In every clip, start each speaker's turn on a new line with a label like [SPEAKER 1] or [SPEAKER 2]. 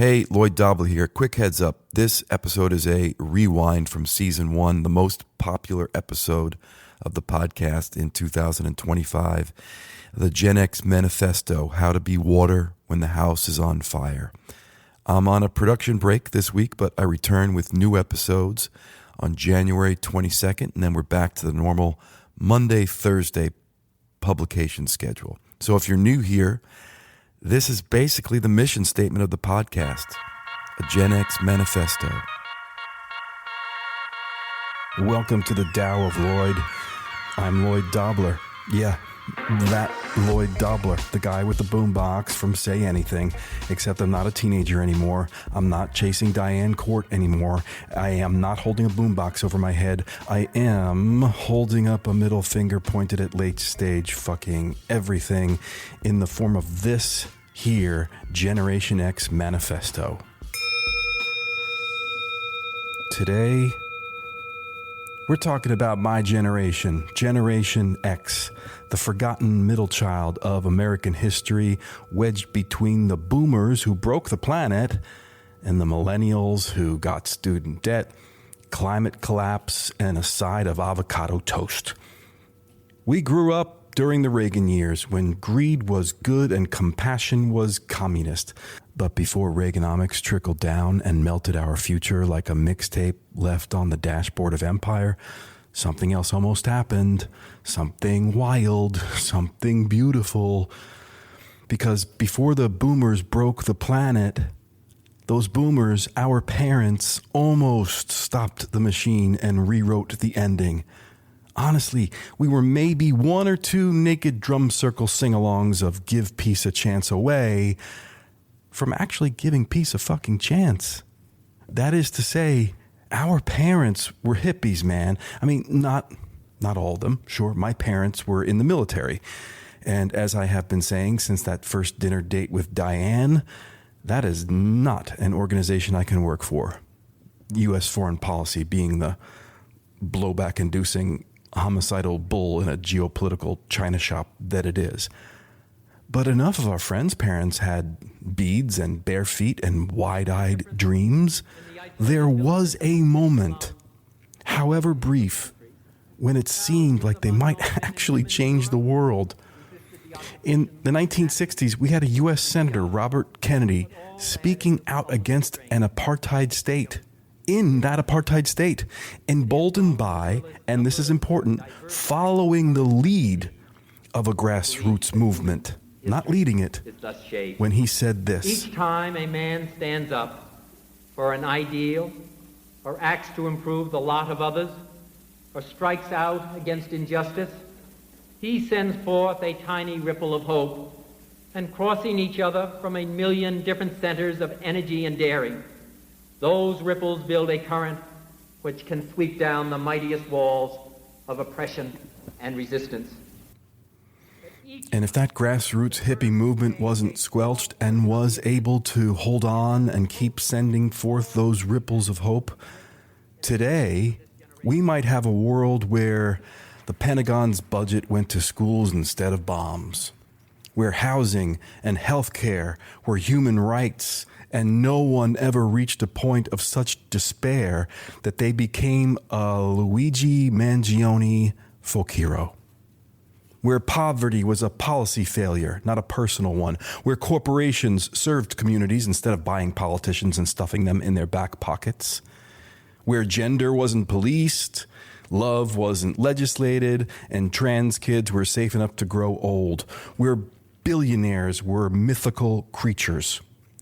[SPEAKER 1] Hey, Lloyd Dobler here. Quick heads up. This episode is a rewind from season 1, the most popular episode of the podcast in 2025. The Gen X Manifesto, How to Be Water When the House is on Fire. I'm on a production break this week, but I return with new episodes on January 22nd, and then we're back to the normal Monday, Thursday publication schedule. So if you're new here, this is basically the mission statement of the podcast, a Gen X manifesto. Welcome to the Tao of Lloyd. I'm Lloyd Dobler. Yeah, that Lloyd Dobler, the guy with the boombox from Say Anything, except I'm not a teenager anymore. I'm not chasing Diane Court anymore. I am not holding a boombox over my head. I am holding up a middle finger pointed at late stage fucking everything in the form of this here Generation X manifesto. Today, we're talking about my generation, Generation X, the forgotten middle child of American history, wedged between the boomers who broke the planet and the millennials who got student debt, climate collapse, and a side of avocado toast. We grew up during the Reagan years when greed was good and compassion was communist. But before Reaganomics trickled down and melted our future like a mixtape left on the dashboard of empire, something else almost happened. Something wild, something beautiful. Because before the boomers broke the planet, those boomers, our parents, almost stopped the machine and rewrote the ending. Honestly, we were maybe one or two naked drum circle sing-alongs of give peace a chance away from actually giving peace a fucking chance. That is to say, our parents were hippies, man. I mean, not all of them. Sure, my parents were in the military. And as I have been saying since that first dinner date with Diane, that is not an organization I can work for. U.S. foreign policy being the blowback-inducing homicidal bull in a geopolitical china shop that it is. But enough of our friends' parents had beads and bare feet and wide-eyed dreams. There was a moment, however brief, when it seemed like they might actually change the world. In the 1960s, we had a U.S. Senator, Robert Kennedy, speaking out against an apartheid state. In that apartheid state, emboldened by, and this is important, following the lead of a grassroots movement, not leading it, when he said this.
[SPEAKER 2] Each time a man stands up for an ideal, or acts to improve the lot of others, or strikes out against injustice, he sends forth a tiny ripple of hope, and crossing each other from a million different centers of energy and daring, those ripples build a current which can sweep down the mightiest walls of oppression and resistance.
[SPEAKER 1] And if that grassroots hippie movement wasn't squelched and was able to hold on and keep sending forth those ripples of hope, today we might have a world where the Pentagon's budget went to schools instead of bombs, where housing and healthcare were human rights, and no one ever reached a point of such despair that they became a Luigi Mangione folk hero. Where poverty was a policy failure, not a personal one. Where corporations served communities instead of buying politicians and stuffing them in their back pockets. Where gender wasn't policed, love wasn't legislated, and trans kids were safe enough to grow old. Where billionaires were mythical creatures.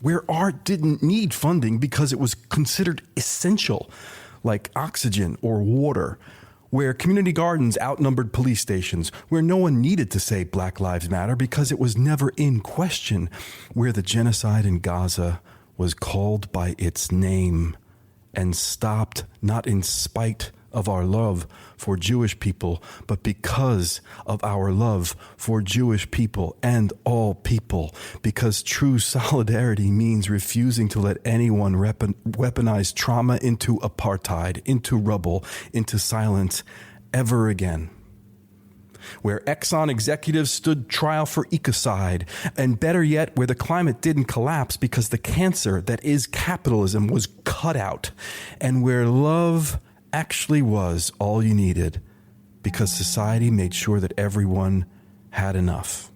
[SPEAKER 1] Where art didn't need funding because it was considered essential, like oxygen or water. Where community gardens outnumbered police stations. Where no one needed to say Black Lives Matter because it was never in question. Where the genocide in Gaza was called by its name and stopped not in spite of our love for Jewish people, but because of our love for Jewish people and all people, because true solidarity means refusing to let anyone weaponize trauma into apartheid, into rubble, into silence ever again. where Exxon executives stood trial for ecocide, and better yet, where the climate didn't collapse because the cancer that is capitalism was cut out, and where love actually was all you needed because society made sure that everyone had enough.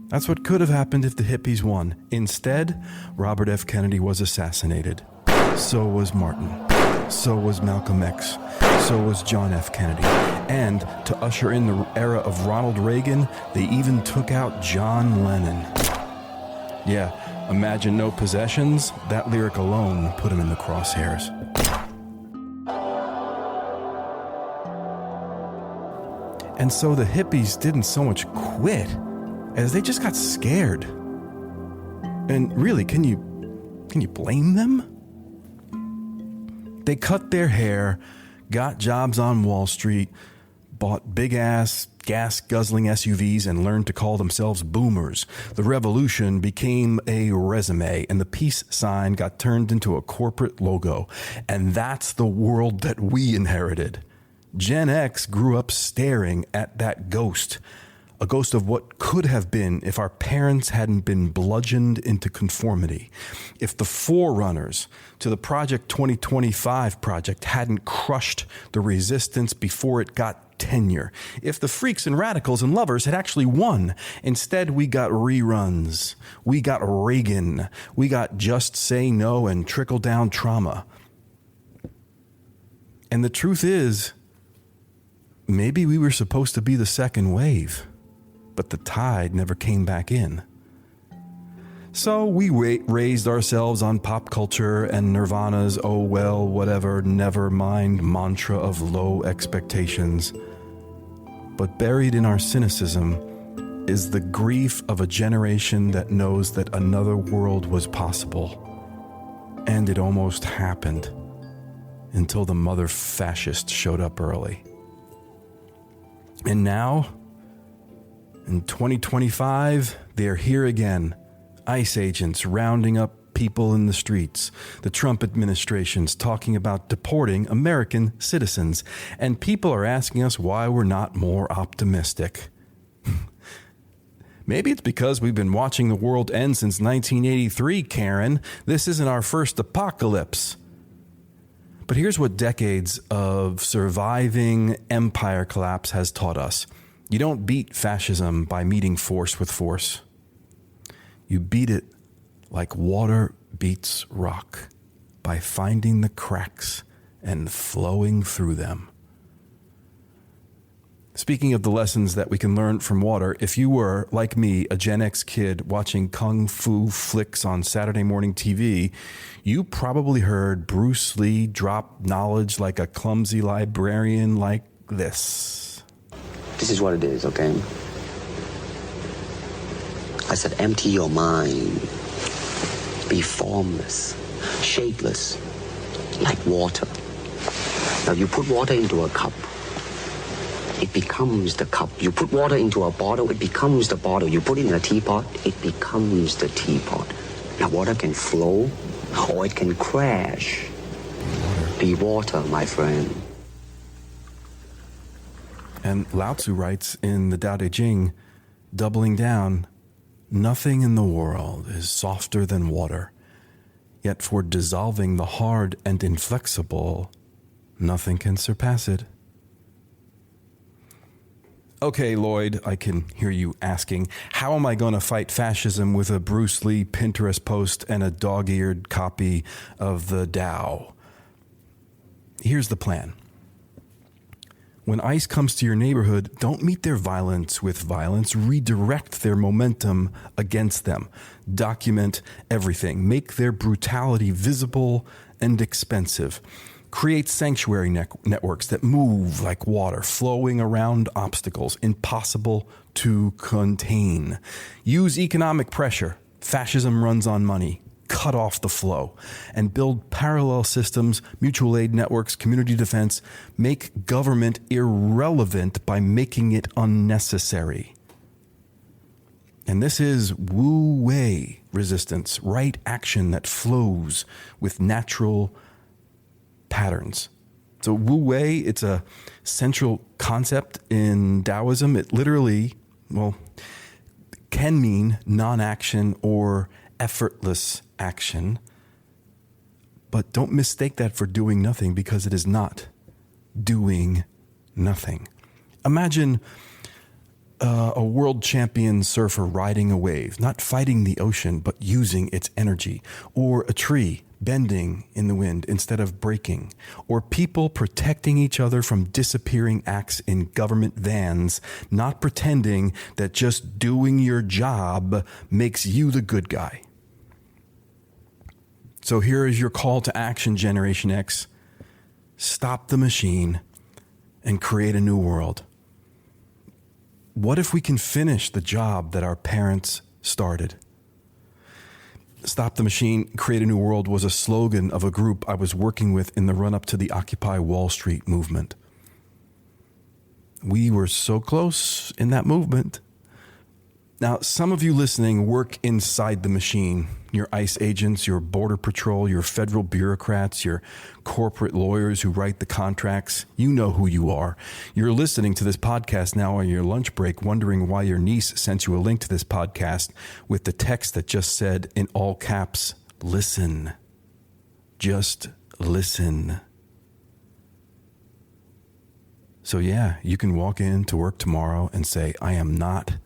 [SPEAKER 1] That's what could have happened if the hippies won. Instead, Robert F. Kennedy was assassinated. So was Martin. So was Malcolm X. So was John F. Kennedy. And to usher in the era of Ronald Reagan, they even took out John Lennon. Yeah, imagine no possessions. That lyric alone put him in the crosshairs. And so the hippies didn't so much quit as they just got scared. And really, can you blame them? They cut their hair, got jobs on Wall Street, bought big-ass, gas-guzzling SUVs, and learned to call themselves boomers. The revolution became a resume, and the peace sign got turned into a corporate logo. And that's the world that we inherited. Gen X grew up staring at that ghost. A ghost of what could have been if our parents hadn't been bludgeoned into conformity. If the forerunners to the Project 2025 project hadn't crushed the resistance before it got tenure. If the freaks and radicals and lovers had actually won. Instead, we got reruns. We got Reagan. We got Just Say No and trickle-down trauma. And the truth is, maybe we were supposed to be the second wave. But the tide never came back in. So we raised ourselves on pop culture and Nirvana's oh well, whatever, never mind mantra of low expectations. But buried in our cynicism is the grief of a generation that knows that another world was possible. And it almost happened until the mother fascist showed up early. And now, in 2025, they're here again. ICE agents rounding up people in the streets. The Trump administration's talking about deporting American citizens. And people are asking us why we're not more optimistic. Maybe it's because we've been watching the world end since 1983, Karen. This isn't our first apocalypse. But here's what decades of surviving empire collapse has taught us. You don't beat fascism by meeting force with force. You beat it like water beats rock, by finding the cracks and flowing through them. Speaking of the lessons that we can learn from water, if you were, like me, a Gen X kid watching kung fu flicks on Saturday morning TV, you probably heard Bruce Lee drop knowledge like a clumsy librarian like this.
[SPEAKER 3] This is what it is, okay? I said, empty your mind. Be formless, shapeless, like water. Now, you put water into a cup, it becomes the cup. You put water into a bottle, it becomes the bottle. You put it in a teapot, it becomes the teapot. Now, water can flow, or it can crash. Be water, my friend.
[SPEAKER 1] And Lao Tzu writes in the Tao Te Ching, doubling down, nothing in the world is softer than water, yet for dissolving the hard and inflexible, nothing can surpass it. Okay, Lloyd, I can hear you asking, how am I going to fight fascism with a Bruce Lee Pinterest post and a dog-eared copy of the Tao? Here's the plan. When ICE comes to your neighborhood, don't meet their violence with violence. Redirect their momentum against them. Document everything. Make their brutality visible and expensive. Create sanctuary networks that move like water, flowing around obstacles, impossible to contain. Use economic pressure. Fascism runs on money. Cut off the flow and build parallel systems, mutual aid networks, community defense. Make government irrelevant by making it unnecessary. And this is Wu Wei resistance, right action that flows with natural patterns. So Wu Wei, it's a central concept in Taoism. It literally, can mean non-action or effortless action. But don't mistake that for doing nothing, because it is not doing nothing. Imagine a world champion surfer riding a wave, not fighting the ocean, but using its energy. Or a tree bending in the wind instead of breaking. Or people protecting each other from disappearing acts in government vans, not pretending that just doing your job makes you the good guy. So here is your call to action, Generation X. Stop the machine and create a new world. What if we can finish the job that our parents started? Stop the machine, create a new world was a slogan of a group I was working with in the run-up to the Occupy Wall Street movement. We were so close in that movement. Now, some of you listening work inside the machine. Your ICE agents, your Border Patrol, your federal bureaucrats, your corporate lawyers who write the contracts. You know who you are. You're listening to this podcast now on your lunch break, wondering why your niece sent you a link to this podcast with the text that just said in all caps, listen. Just listen. So yeah, you can walk in to work tomorrow and say, I am not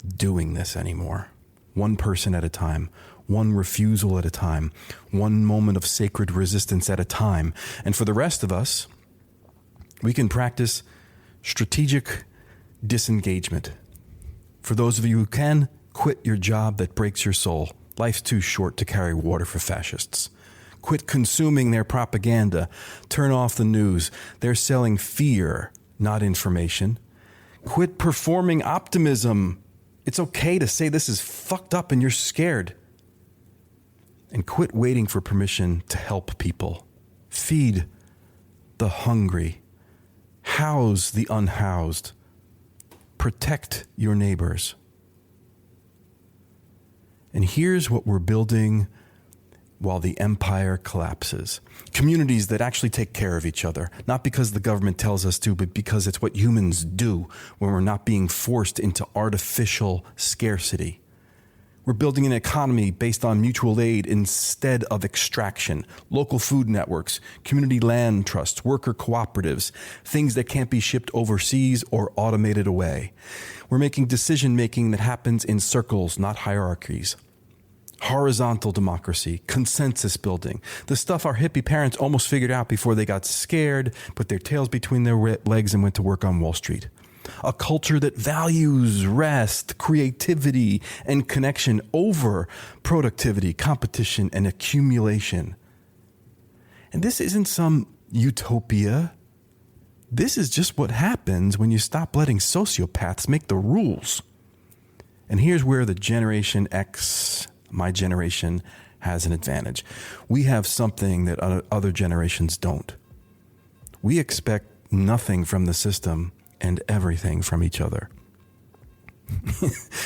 [SPEAKER 1] doing this anymore. One person at a time, one refusal at a time, one moment of sacred resistance at a time. And for the rest of us, we can practice strategic disengagement. For those of you who can, quit your job that breaks your soul. Life's too short to carry water for fascists. Quit consuming their propaganda. Turn off the news. They're selling fear, not information. Quit performing optimism. It's okay to say this is fucked up and you're scared. And quit waiting for permission to help people. Feed the hungry. House the unhoused. Protect your neighbors. And here's what we're building while the empire collapses. Communities that actually take care of each other, not because the government tells us to, but because it's what humans do when we're not being forced into artificial scarcity. We're building an economy based on mutual aid instead of extraction, local food networks, community land trusts, worker cooperatives, things that can't be shipped overseas or automated away. We're making decision-making that happens in circles, not hierarchies. Horizontal democracy, consensus building, the stuff our hippie parents almost figured out before they got scared, put their tails between their legs and went to work on Wall Street. A culture that values rest, creativity, and connection over productivity, competition, and accumulation. And this isn't some utopia. This is just what happens when you stop letting sociopaths make the rules. And here's where the Generation X, my generation, has an advantage. We have something that other generations don't. We expect nothing from the system and everything from each other.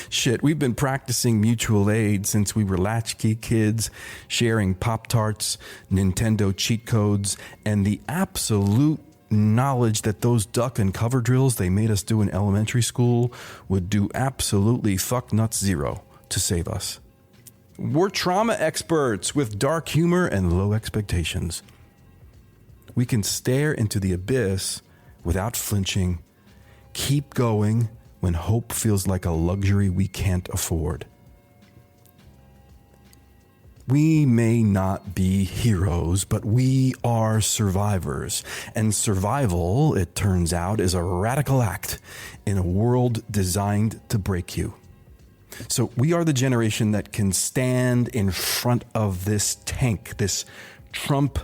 [SPEAKER 1] Shit, we've been practicing mutual aid since we were latchkey kids, sharing Pop-Tarts, Nintendo cheat codes, and the absolute knowledge that those duck and cover drills they made us do in elementary school would do absolutely fuck nuts zero to save us. We're trauma experts with dark humor and low expectations. We can stare into the abyss without flinching, keep going when hope feels like a luxury we can't afford. We may not be heroes, but we are survivors. And survival, it turns out, is a radical act in a world designed to break you. So we are the generation that can stand in front of this tank, this Trump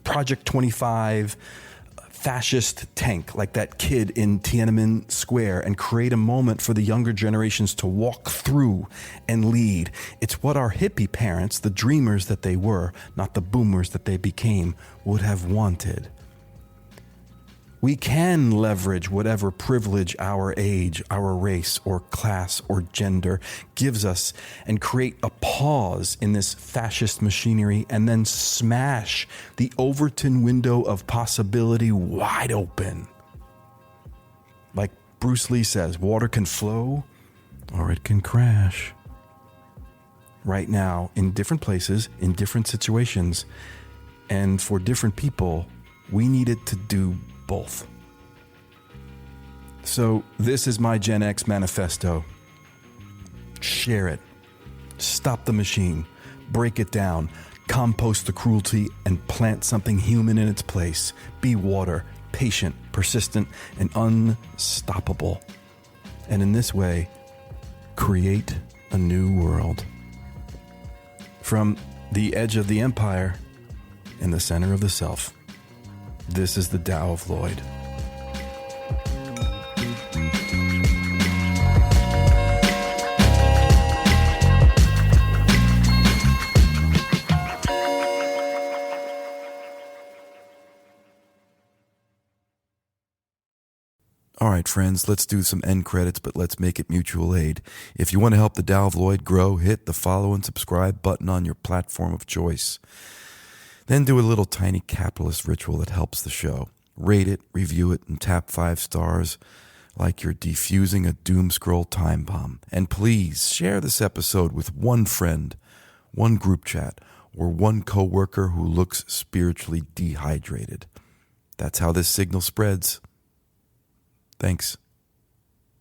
[SPEAKER 1] Project 25 fascist tank, like that kid in Tiananmen Square, and create a moment for the younger generations to walk through and lead. It's what our hippie parents, the dreamers that they were, not the boomers that they became, would have wanted. We can leverage whatever privilege our age, our race, or class, or gender gives us and create a pause in this fascist machinery and then smash the Overton window of possibility wide open. Like Bruce Lee says, water can flow or it can crash. Right now, in different places, in different situations, and for different people, we need it to do both. So this is my Gen X manifesto. Share it. Stop the machine. Break it down. Compost the cruelty and plant something human in its place. Be water, patient, persistent, and unstoppable. And in this way, create a new world. From the edge of the empire in the center of the self. This is the Tao of Lloyd.
[SPEAKER 4] All right, friends, let's do some end credits, but let's make it mutual aid. If you want to help the Tao of Lloyd grow, hit the follow and subscribe button on your platform of choice. Then do a little tiny capitalist ritual that helps the show. Rate it, review it, and tap 5 stars like you're defusing a doom scroll time bomb. And please share this episode with one friend, one group chat, or one coworker who looks spiritually dehydrated. That's how this signal spreads. Thanks.